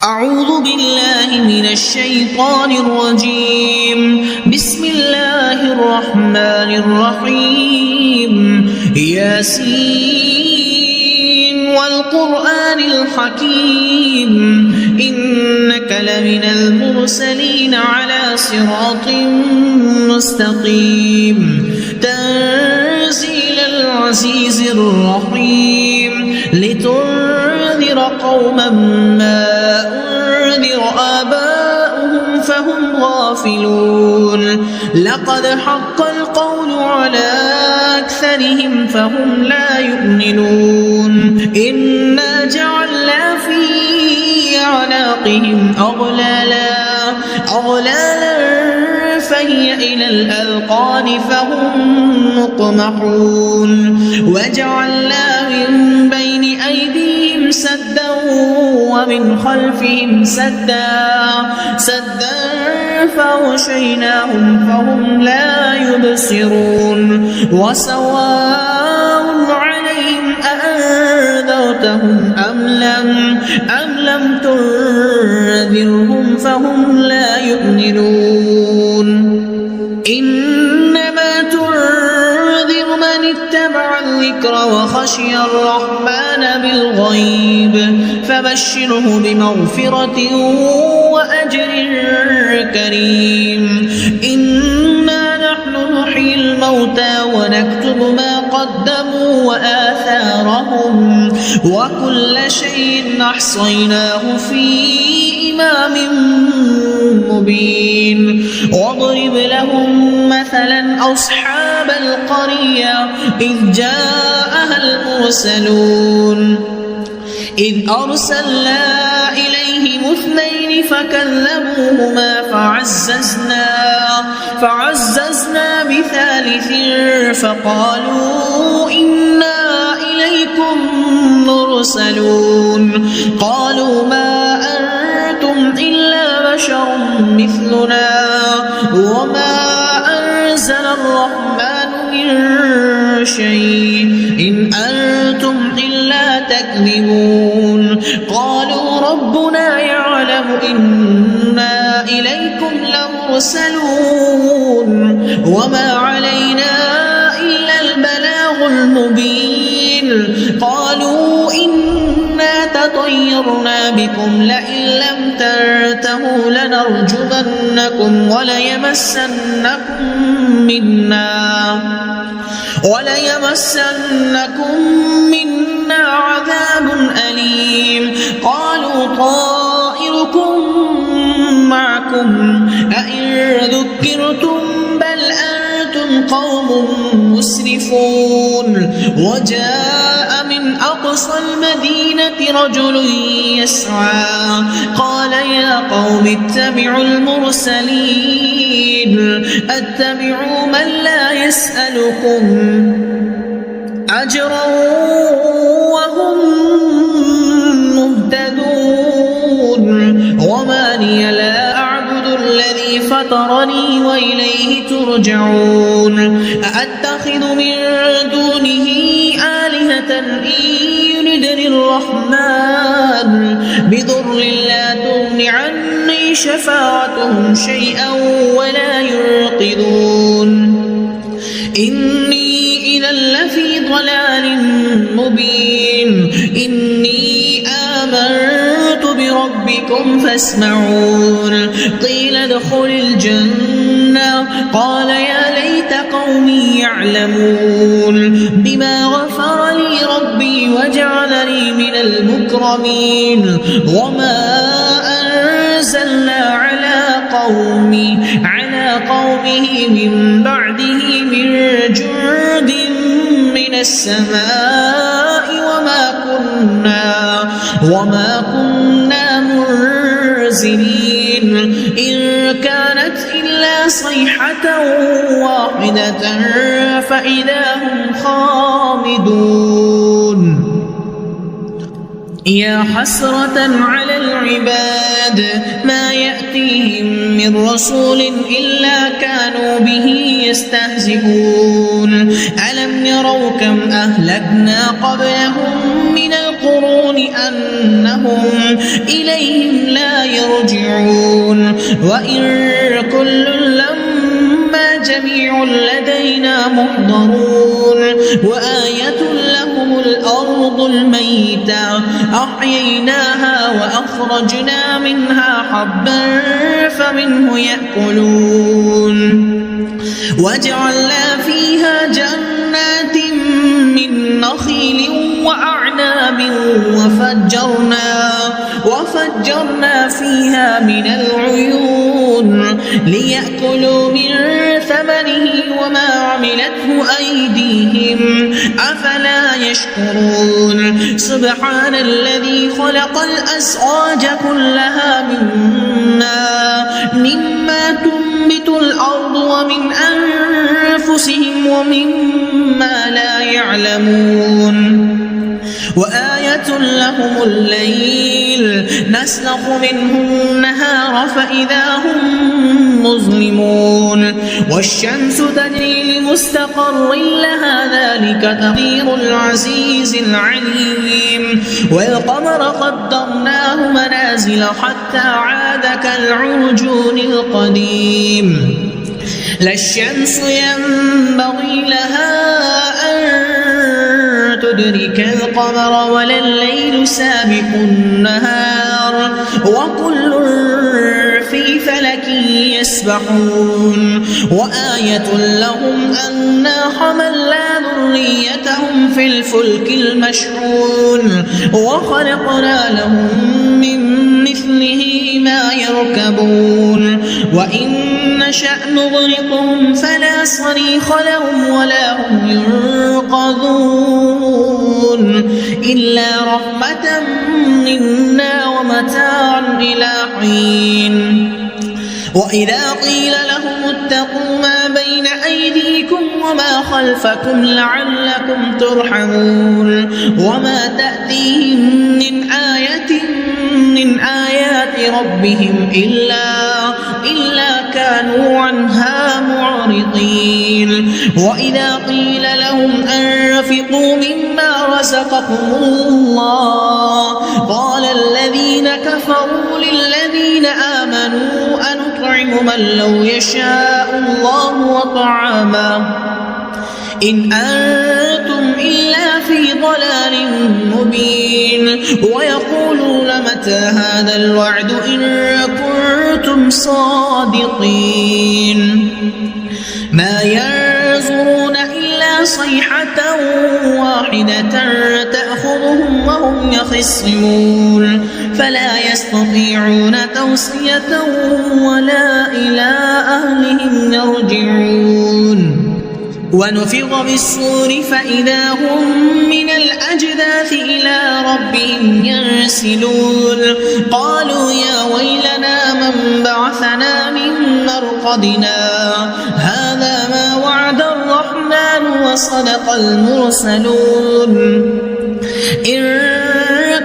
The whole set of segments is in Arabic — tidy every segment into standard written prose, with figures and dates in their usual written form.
أعوذ بالله من الشيطان الرجيم. بسم الله الرحمن الرحيم. ياسين والقرآن الحكيم إنك لمن المرسلين على صراط مستقيم. تنزيل العزيز الرحيم لتنذر قوما ما أنذر آباؤهم فهم غافلون. لقد حق القول على أكثرهم فهم لا يؤمنون. إنا جعلنا في أعناقهم أغلالا فهي إلى الأذقان فهم مقمحون. وجعلنا من بين أيديهم سدا ومن خلفهم سدا فغشيناهم فهم لا يبصرون. وسواء عليهم أأنذرتهم أم لم تنذرهم فهم لا يؤمنون. إنما تنذر من اتبع الذكر وخشي الرحمن بالغيب فبشره بمغفرة وأجر كريم. إنا نحن نحيي الموتى ونكتب ما قدموا وآثارهم وكل شيء أحصيناه في إمام مبين. واضرب لهم مثلا أصحاب القرية إذ جاءها المرسلون إذ أرسلنا إليهم 2 فكذبوهما فعززنا ب3 فقالوا إنا إليكم مرسلون. قالوا ما أنتم إلا بشر مثلنا وما أنزل الرحمن من شيء إن أنتم إلا تكذبون. قالوا ربنا يعلم إنا إليكم لمرسلون وما علينا إلا البلاغ المبين. قالوا إنا تطيرنا بكم لئن لم تنتهوا لنرجمنكم وليمسنكم منا عذاب أليم. قالوا طائركم معكم أئن ذكرتم بل أنتم قوم مسرفون. وجاء من أقصى المدينة رجل يسعى قال يا قوم اتبعوا المرسلين اتبعوا من لا يسألكم أجرا وهم مهتدون. وما لي لا أعبد الذي فطرني وإليه ترجعون. أأتخذ من دونه آلهة إن يردني الرحمن بضر لا تغن عني شفاعتهم شيئا ولا ينقذون. إني إذا لفي ضلال مبين. إني آمنت بربكم فاسمعون. قيل ادخل الجنة قال يا ليت قومي يعلمون بما غفر لي ربي وجعلني من المكرمين. وما أنزلنا على قومه من بعده من جند من السماء وما كنا منزلين. إن كانت إلا صيحة واحدة فإذا هم خامدون. يا حسرة على العباد ما يأتيهم من رسول إلا كانوا به يستهزئون. ألم يروا كم أهلكنا قبلهم من القرون القرون أنهم إليهم لا يرجعون وإن كل لما جميع لدينا محضرون وآية لهم الأرض الميتة أحييناها وأخرجنا منها حبا فمنه يأكلون وجعلنا فيها جنات من نخيل وأعناب وفجرنا فيها من العيون ليأكلوا من ثمره وما عملته أيديهم أفلا يشكرون سبحان الذي خلق الأزواج كلها مما تنبت الأرض ومن أنفسهم ومما لا يعلمون وآية لهم الليل نسلخ منه النهار فإذا هم مظلمون والشمس تجري لمستقر لها ذلك تقدير العزيز العليم والقمر قدرناه منازل حتى عاد كالعرجون القديم لا الشمس ينبغي لها أن تدرك القمر ولا الليل سابق النهار وكل في فلك يسبحون وآية لهم أنا حملنا ذريتهم في الفلك المشحون وخلقنا لهم من مثله ما يركبون وإن نشأ نغرقهم فلا صريخ لهم ولا هم ينقذون إلا رحمة منا ومتاعا إلى حين وإذا قيل لهم اتقوا ما بين أيديكم وما خلفكم لعلكم ترحمون وما تأتيهم من آية من آيات ربهم إلا كانوا عنها معرضين وإذا قيل لهم أنفقوا مما رزقكم الله قال الذين كفروا للذين آمنوا أنطعم من لو يشاء الله وطعامه إن أنتم إلا في ضلال مبين ويقولون متى هذا الوعد إن كنتم صادقين ما ينظرون إلا صيحة واحدة تأخذهم وهم يخصمون فلا يستطيعون توصية ولا إلى أهلهم يرجعون ونفخ بالصور فإذا هم من الأجداث إلى ربهم ينسلون قالوا يا ويلنا من بعثنا من مرقدنا هذا ما وعد الرحمن وصدق المرسلون إن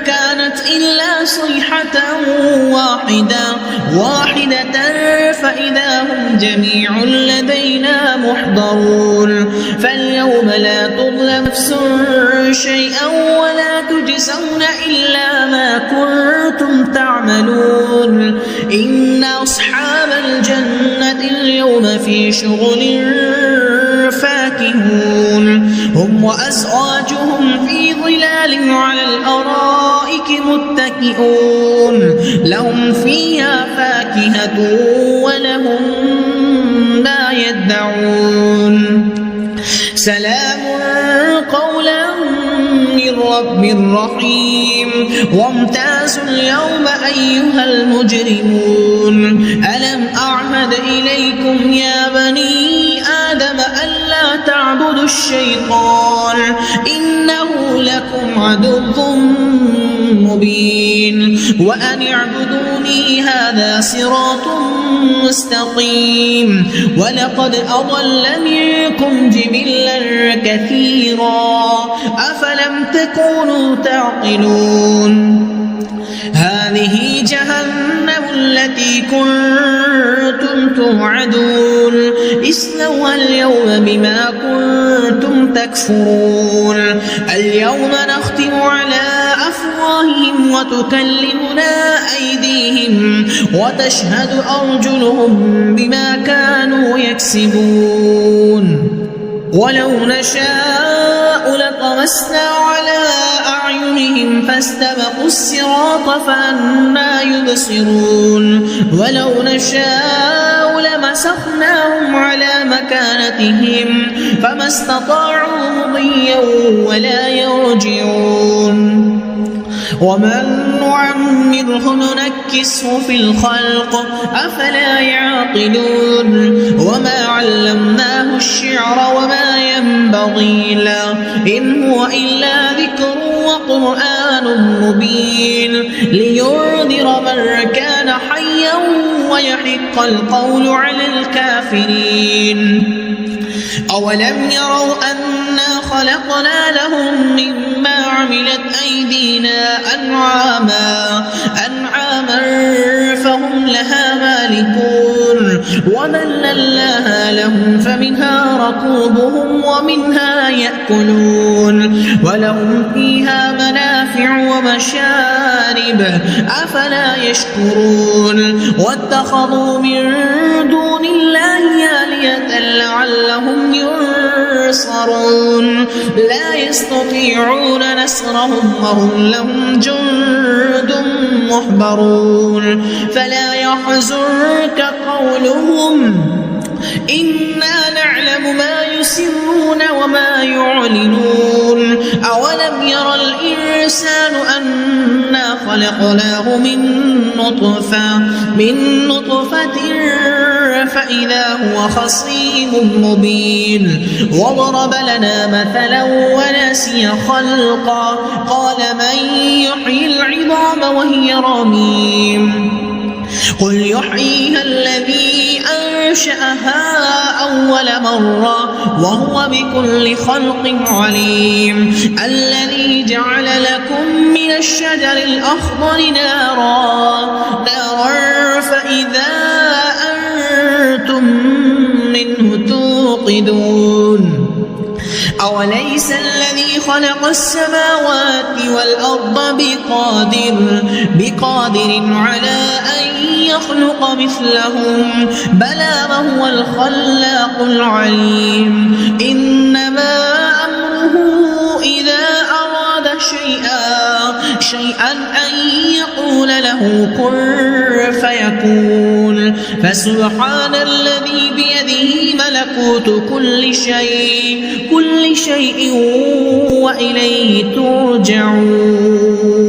كانت إلا صيحة واحدة فإذا هم جميع لدينا محضرون فاليوم لا تظلم نفس شيئا ولا تجزون إلا ما كنتم تعملون إن أصحاب الجنة اليوم في شغل فاكهون هم وأزواجهم في ظلال على الأرائك متكئون لهم فيها فاكهة ولهم ما يدعون سلام قولا من رب رحيم وامتازوا اليوم أيها المجرمون ألم أعهد إليكم يا بني آدم ألا تعبدوا الشيطان إنه لكم عدو مبين وأن اعبدوني هذا صراط مستقيم ولقد أضل منكم جبلا كثيرا أفلم تكونوا تعقلون هذه جهنم التي كنتم توعدون اصلوها اليوم بما كنتم تكفرون اليوم نختم على أفواههم وتكلمنا أيديهم وتشهد أرجلهم بما كانوا يكسبون ولو نشاء لطمسنا على أعينهم فاستبقوا الصراط فأنى يبصرون ولو نشاء لمسخناهم على مكانتهم فما استطاعوا مضيا ولا يرجعون ومن نعمره ننكسه في الخلق أفلا يعقلون وما علمناه الشعر وما ينبغي له إن هو إلا ذكر وقرآن مبين لينذر من كان حيا ويحق القول على الكافرين أولم يروا أنا خلقنا لهم مما عملت أيدينا أنعاما فهم لها مالكون وذللناها لهم فمنها ركوبهم ومنها يأكلون ولهم فيها منافع ومشارب أفلا يشكرون واتخذوا من دون الله آلهة لعلهم ينصرون لا يستطيعون نصرهم وهم لهم جند محضرون فلا يحزنك قولهم إنا نعلم ما يسرون وما يعلنون أولم ير الإنسان أنا خلقناه من نطفة فإذا هو خصيم مبين وضرب لنا مثلا ونسي خلقا قال من يحيي العظام وهي رميم قل يحييها الذي أنشأها أول مرة وهو بكل خلق عليم الذي جعل لكم من الشجر الأخضر نارا فإذا أنتم منه توقدون أوليس الذي خلق السماوات والأرض بقادر على أن يخلق مثلهم بلى وهو الخلاق العليم إنما أمره إذا أراد شيئا أن يقول له كن فيكون فسبحان الذي بيده ملكوت كل شيء وإليه ترجعون